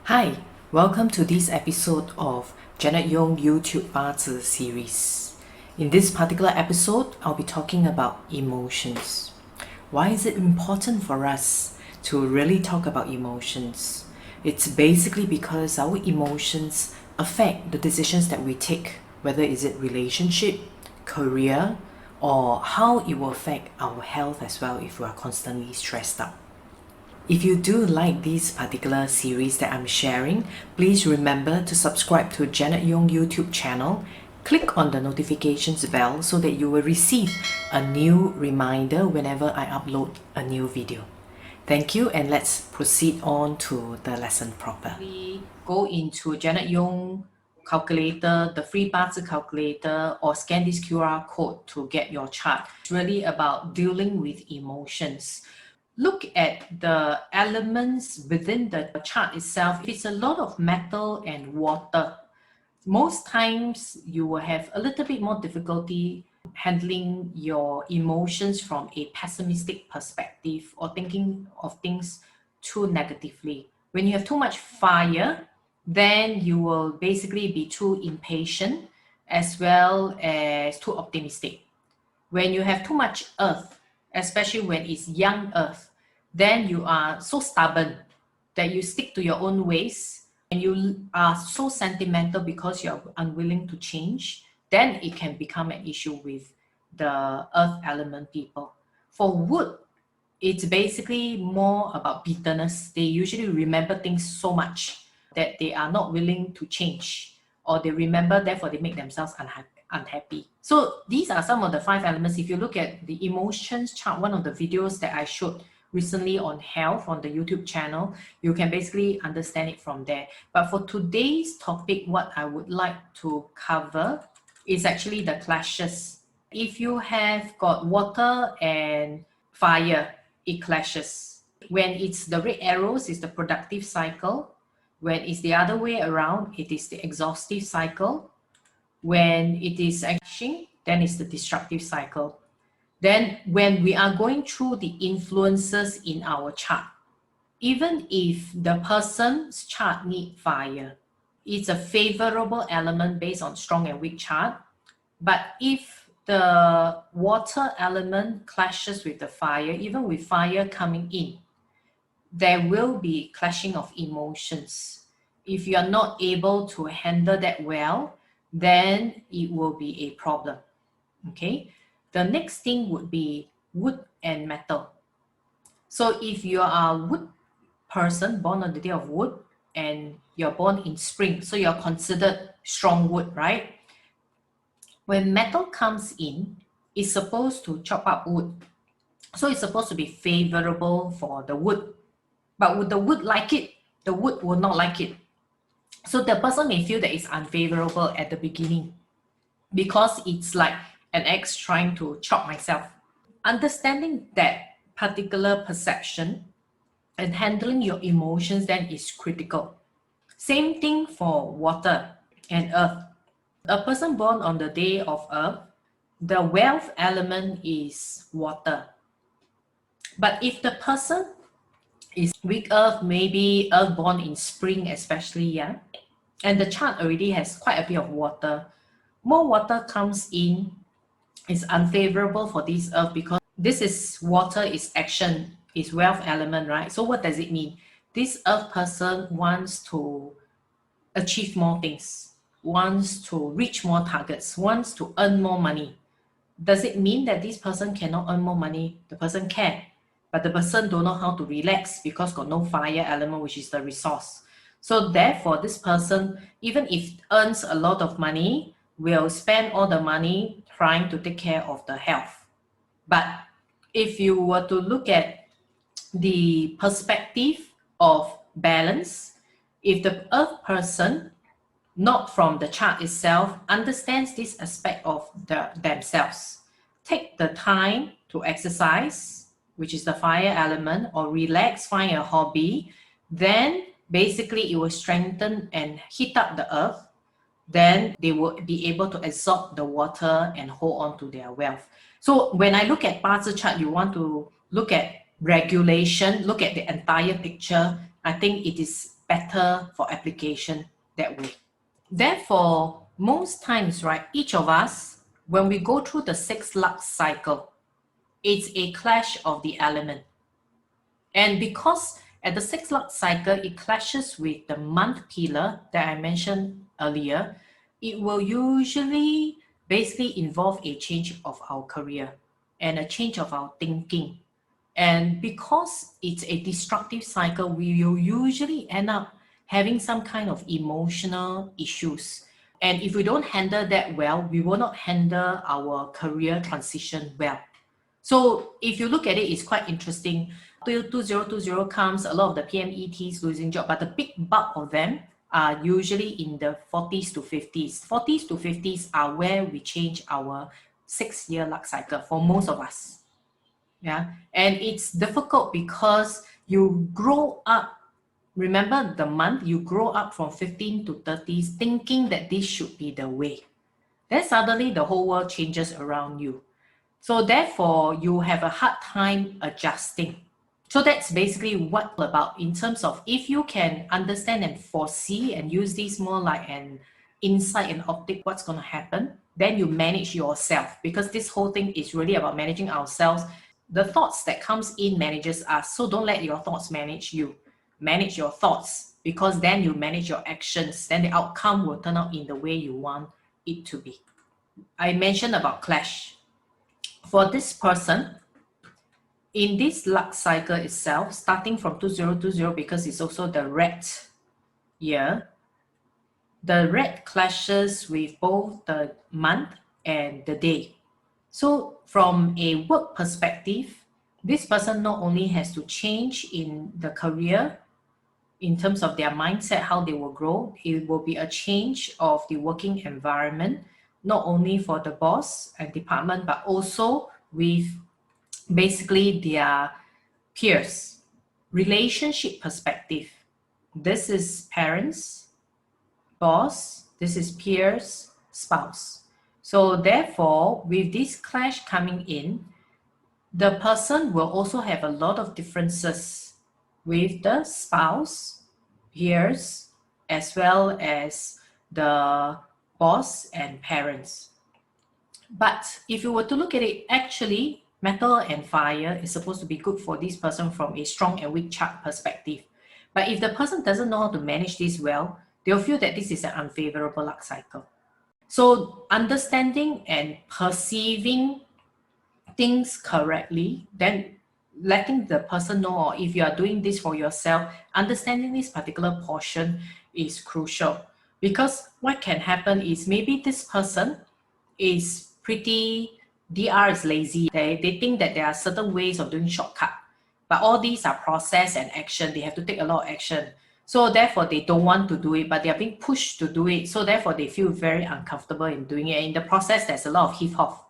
Hi, welcome to this episode of Janet Yong YouTube Bazi series. In this particular episode, I'll be talking about emotions. Why is it important for us to really talk about emotions? It's basically because our emotions affect the decisions that we take, whether is it relationship, career, or how it will affect our health as well if we are constantly stressed out. If you do like this particular series that I'm sharing, please remember to subscribe to Janet Yong YouTube channel. Click on the notifications bell so that you will receive a new reminder whenever I upload a new video. Thank you, and let's proceed on to the lesson proper. We go into Janet Yong calculator, the free Bazi calculator, or scan this QR code to get your chart. It's really about dealing with emotions. Look at the elements within the chart itself. It's a lot of metal and water. Most times you will have a little bit more difficulty handling your emotions from a pessimistic perspective or thinking of things too negatively. When you have too much fire, then you will basically be too impatient as well as too optimistic. When you have too much earth, especially when it's young earth, then you are so stubborn that you stick to your own ways and you are so sentimental because you're unwilling to change, then it can become an issue with the earth element people. For wood, it's basically more about bitterness. They usually remember things so much that they are not willing to change, or they remember, therefore they make themselves unhappy. So these are some of the 5 elements. If you look at the emotions chart, one of the videos that I showed recently on health on the YouTube channel, you can basically understand it from there. But for today's topic, what I would like to cover is actually the clashes. If you have got water and fire, it clashes. When it's the red arrows, it's the productive cycle. When it's the other way around, it is the exhaustive cycle. When it is clashing, then it's the destructive cycle. Then when we are going through the influences in our chart, even if the person's chart need fire, it's a favorable element based on strong and weak chart. But if the water element clashes with the fire, even with fire coming in, there will be clashing of emotions. If you are not able to handle that well, then it will be a problem. Okay. The next thing would be wood and metal. So if you are a wood person born on the day of wood and you're born in spring, so you're considered strong wood, right? When metal comes in, it's supposed to chop up wood. So it's supposed to be favorable for the wood. But would the wood like it? The wood will not like it. So the person may feel that it's unfavorable at the beginning because it's like an axe trying to chop myself. Understanding that particular perception and handling your emotions then is critical. Same thing for water and earth. A person born on the day of earth, the wealth element is water. But if the person is weak earth, maybe earth born in spring especially, yeah, and the chart already has quite a bit of water, more water comes in, is unfavorable for this earth because this is water, is action, is wealth element, right? So what does it mean? This earth person wants to achieve more things, wants to reach more targets, wants to earn more money. Does it mean that this person cannot earn more money? The person can, but the person don't know how to relax because got no fire element, which is the resource. So therefore, this person, even if earns a lot of money, will spend all the money trying to take care of the health. But if you were to look at the perspective of balance, if the earth person, not from the chart itself, understands this aspect of themselves, take the time to exercise, which is the fire element, or relax, find a hobby, then basically it will strengthen and heat up the earth. Then they will be able to absorb the water and hold on to their wealth. So when I look at Bazi chart, you want to look at regulation, look at the entire picture. I think it is better for application that way. Therefore, most times, right, each of us, when we go through the 6 lux cycle, it's a clash of the element. And because at the 6 lux cycle, it clashes with the month pillar that I mentioned earlier, it will usually basically involve a change of our career and a change of our thinking. And because it's a destructive cycle, we will usually end up having some kind of emotional issues. And if we don't handle that well, we will not handle our career transition well. So if you look at it, it's quite interesting. 2020 comes, a lot of the PMETs losing job, but the big bulk of them are usually in the 40s to 50s. 40s to 50s are where we change our 6-year luck cycle for most of us. Yeah, and it's difficult because you grow up, remember the month, you grow up from 15 to 30s thinking that this should be the way. Then suddenly the whole world changes around you. So therefore, you have a hard time adjusting. So that's basically what about in terms of if you can understand and foresee and use this more like an insight and optic what's going to happen, then you manage yourself, because this whole thing is really about managing ourselves. The thoughts that comes in manages us. So don't let your thoughts manage you. Manage your thoughts, because then you manage your actions. Then the outcome will turn out in the way you want it to be. I mentioned about clash. For this person, in this luck cycle itself, starting from 2020, because it's also the red year, the red clashes with both the month and the day. So from a work perspective, this person not only has to change in the career in terms of their mindset, how they will grow, it will be a change of the working environment, not only for the boss and department, but also with basically their peers. Relationship perspective, this is parents, boss, this is peers, spouse. So therefore, with this clash coming in, the person will also have a lot of differences with the spouse, peers, as well as the boss and parents. But if you were to look at it, actually, metal and fire is supposed to be good for this person from a strong and weak chart perspective. But if the person doesn't know how to manage this well, they'll feel that this is an unfavorable luck cycle. So understanding and perceiving things correctly, then letting the person know, or if you are doing this for yourself, understanding this particular portion is crucial. Because what can happen is maybe this person is pretty, DR is lazy. They think that there are certain ways of doing shortcut, but all these are process and action. They have to take a lot of action. So therefore, they don't want to do it, but they are being pushed to do it. So therefore, they feel very uncomfortable in doing it. In the process, there's a lot of heave-off.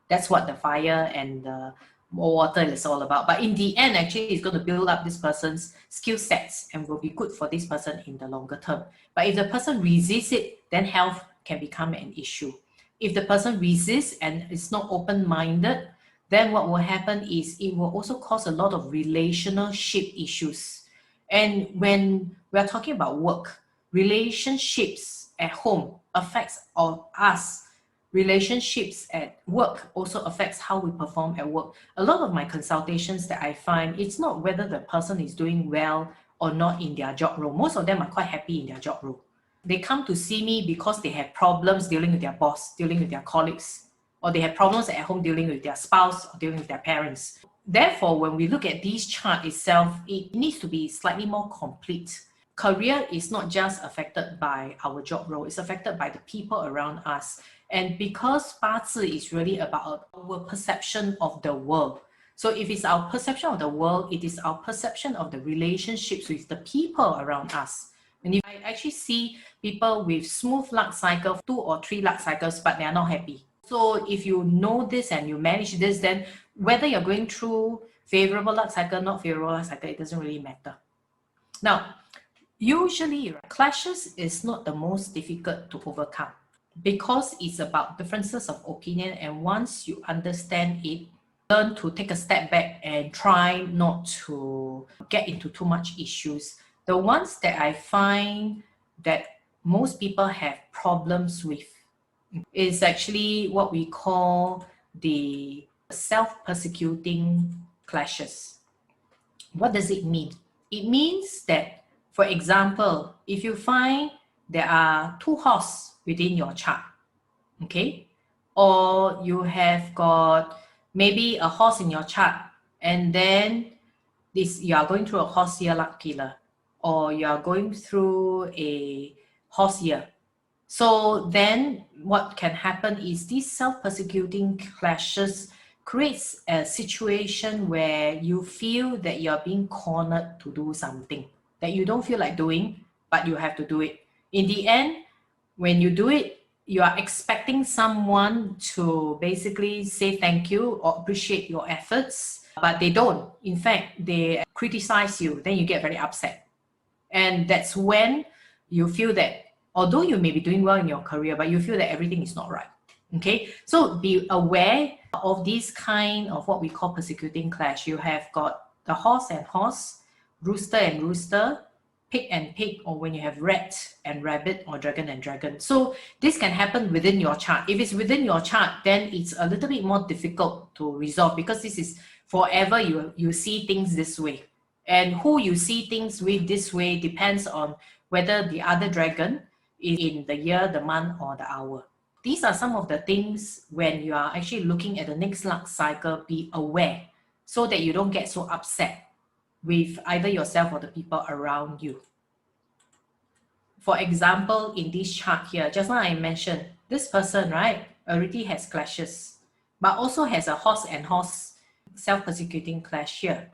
That's what the fire and the water is all about. But in the end, actually, it's going to build up this person's skill sets and will be good for this person in the longer term. But if the person resists it, then health can become an issue. If the person resists and is not open-minded, then what will happen is it will also cause a lot of relationship issues. And when we're talking about work, relationships at home affects all us. Relationships at work also affects how we perform at work. A lot of my consultations that I find, it's not whether the person is doing well or not in their job role. Most of them are quite happy in their job role. They come to see me because they have problems dealing with their boss, dealing with their colleagues, or they have problems at home dealing with their spouse or dealing with their parents. Therefore, when we look at this chart itself, it needs to be slightly more complete. Career is not just affected by our job role, it's affected by the people around us. And because Bazi is really about our perception of the world. So if it's our perception of the world, it is our perception of the relationships with the people around us. And if I actually see people with smooth luck cycle, 2 or 3 luck cycles, but they are not happy. So if you know this and you manage this, then whether you're going through favorable luck cycle, not favorable luck cycle, it doesn't really matter. Now, usually clashes is not the most difficult to overcome because it's about differences of opinion, and once you understand it, learn to take a step back and try not to get into too much issues. The ones that I find that most people have problems with is actually what we call the self-persecuting clashes. What does it mean? It means that, for example, if you find there are two horses within your chart, okay, or you have got maybe a horse in your chart, and then you are going through a horse year luck killer, or you are going through a horse year. So then what can happen is these self-persecuting clashes creates a situation where you feel that you're being cornered to do something that you don't feel like doing, but you have to do it. In the end, when you do it, you are expecting someone to basically say thank you or appreciate your efforts, but they don't. In fact, they criticize you. Then you get very upset. And that's when you feel that although you may be doing well in your career, but you feel that everything is not right. Okay, so be aware of this kind of what we call persecuting clash. You have got the horse and horse, rooster and rooster, pig and pig, or when you have rat and rabbit, or dragon and dragon. So this can happen within your chart. If it's within your chart, then it's a little bit more difficult to resolve, because this is forever you see things this way. And who you see things with this way depends on whether the other dragon is in the year, the month, or the hour. These are some of the things when you are actually looking at the next luck cycle, be aware so that you don't get so upset with either yourself or the people around you. For example, in this chart here, just now I mentioned this person, right, already has clashes, but also has a horse and horse self-persecuting clash here.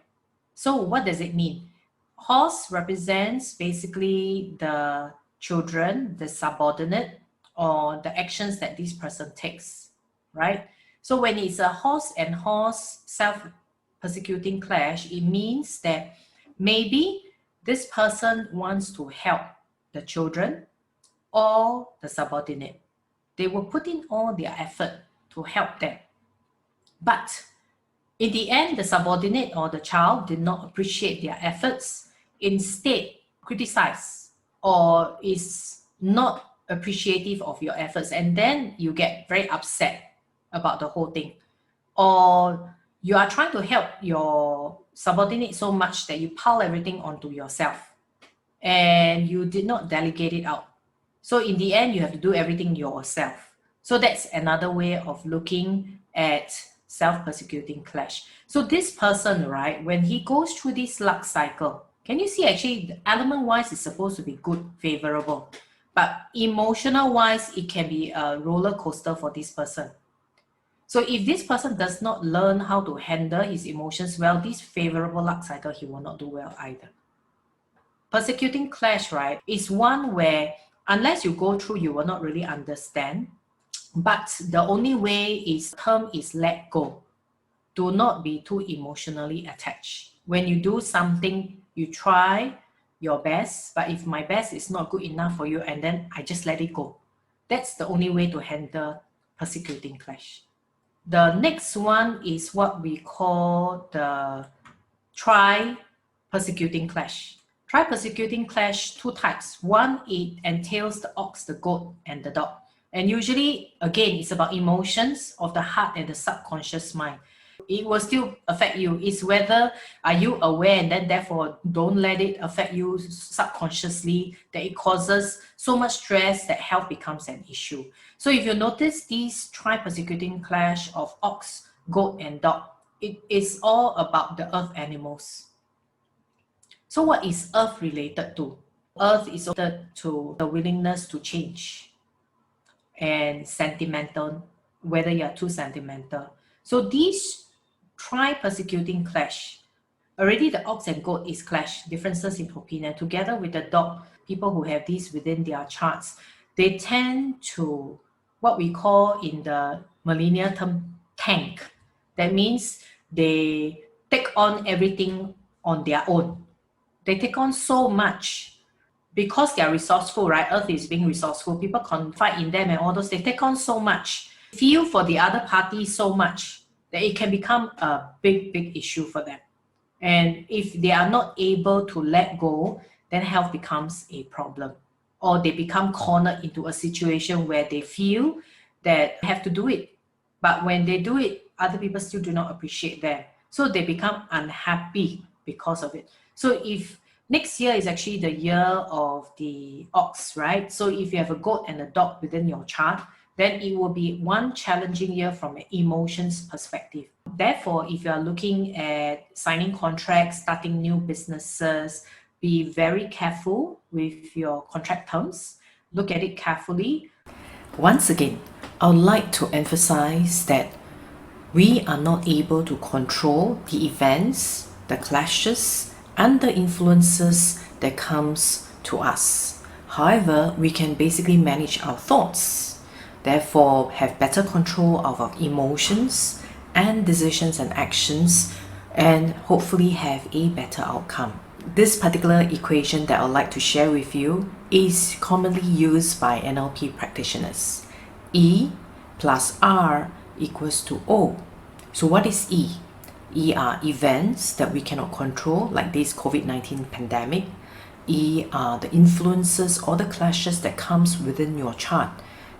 So what does it mean? Horse represents basically the children, the subordinate, or the actions that this person takes, right? So when it's a horse and horse self-persecuting clash, it means that maybe this person wants to help the children or the subordinate. They will put in all their effort to help them. But in the end, the subordinate or the child did not appreciate their efforts, instead criticize or is not appreciative of your efforts, and then you get very upset about the whole thing. Or you are trying to help your subordinate so much that you pile everything onto yourself and you did not delegate it out. So in the end, you have to do everything yourself. So that's another way of looking at self-persecuting clash. So this person, right, when he goes through this luck cycle, can you see actually the element-wise is supposed to be good, favorable, but emotional-wise, it can be a roller coaster for this person. So if this person does not learn how to handle his emotions well, this favorable luck cycle, he will not do well either. Persecuting clash, right, is one where unless you go through, you will not really understand. But the only way is let go. Do not be too emotionally attached. When you do something, you try your best, but if my best is not good enough for you, and then I just let it go. That's the only way to handle persecuting clash. The next one is what we call the tri-persecuting clash. Tri-persecuting clash, two types. One, it entails the ox, the goat, and the dog. And usually, again, it's about emotions of the heart and the subconscious mind. It will still affect you. It's whether are you aware, and then therefore don't let it affect you subconsciously, that it causes so much stress that health becomes an issue. So if you notice these tri-persecuting clash of ox, goat, and dog, it is all about the earth animals. So what is earth related to? Earth is related to the willingness to change and sentimental, whether you are too sentimental. So these tri-persecuting clash, already the ox and goat is clash, differences in opinion. Together with the dog, people who have these within their charts, they tend to what we call in the millennial term tank. That means they take on everything on their own. They take on so much because they are resourceful, right? Earth is being resourceful. People confide in them and all those. They take on so much, feel for the other party so much that it can become a big issue for them. And if they are not able to let go, then health becomes a problem. Or they become cornered into a situation where they feel that they have to do it. But when they do it, other people still do not appreciate them. So they become unhappy because of it. So if next year is actually the year of the ox, right? So if you have a goat and a dog within your chart, then it will be one challenging year from an emotions perspective. Therefore, if you are looking at signing contracts, starting new businesses, be very careful with your contract terms. Look at it carefully. Once again, I would like to emphasize that we are not able to control the events, the clashes, and the influences that comes to us. However, we can basically manage our thoughts, therefore have better control of our emotions and decisions and actions, and hopefully have a better outcome. This particular equation that I'd like to share with you is commonly used by NLP practitioners. E plus R equals to O. So what is E? E are events that we cannot control, like this COVID-19 pandemic. E are the influences or the clashes that comes within your chart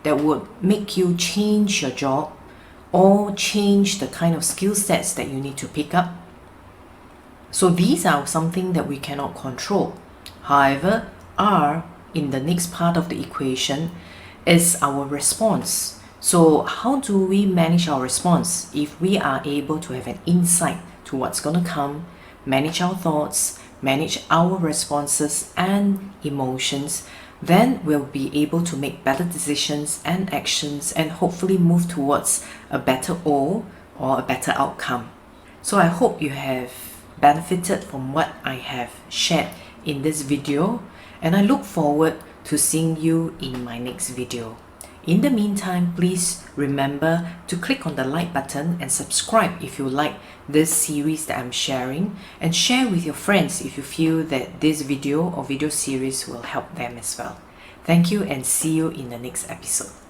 that would make you change your job or change the kind of skill sets that you need to pick up. So these are something that we cannot control. However, R in the next part of the equation is our response. So how do we manage our response? If we are able to have an insight to what's going to come, manage our thoughts, manage our responses and emotions, then we'll be able to make better decisions and actions and hopefully move towards a better O or a better outcome. So I hope you have benefited from what I have shared in this video, and I look forward to seeing you in my next video. In the meantime, please remember to click on the like button and subscribe if you like this series that I'm sharing, and share with your friends if you feel that this video or video series will help them as well. Thank you and see you in the next episode.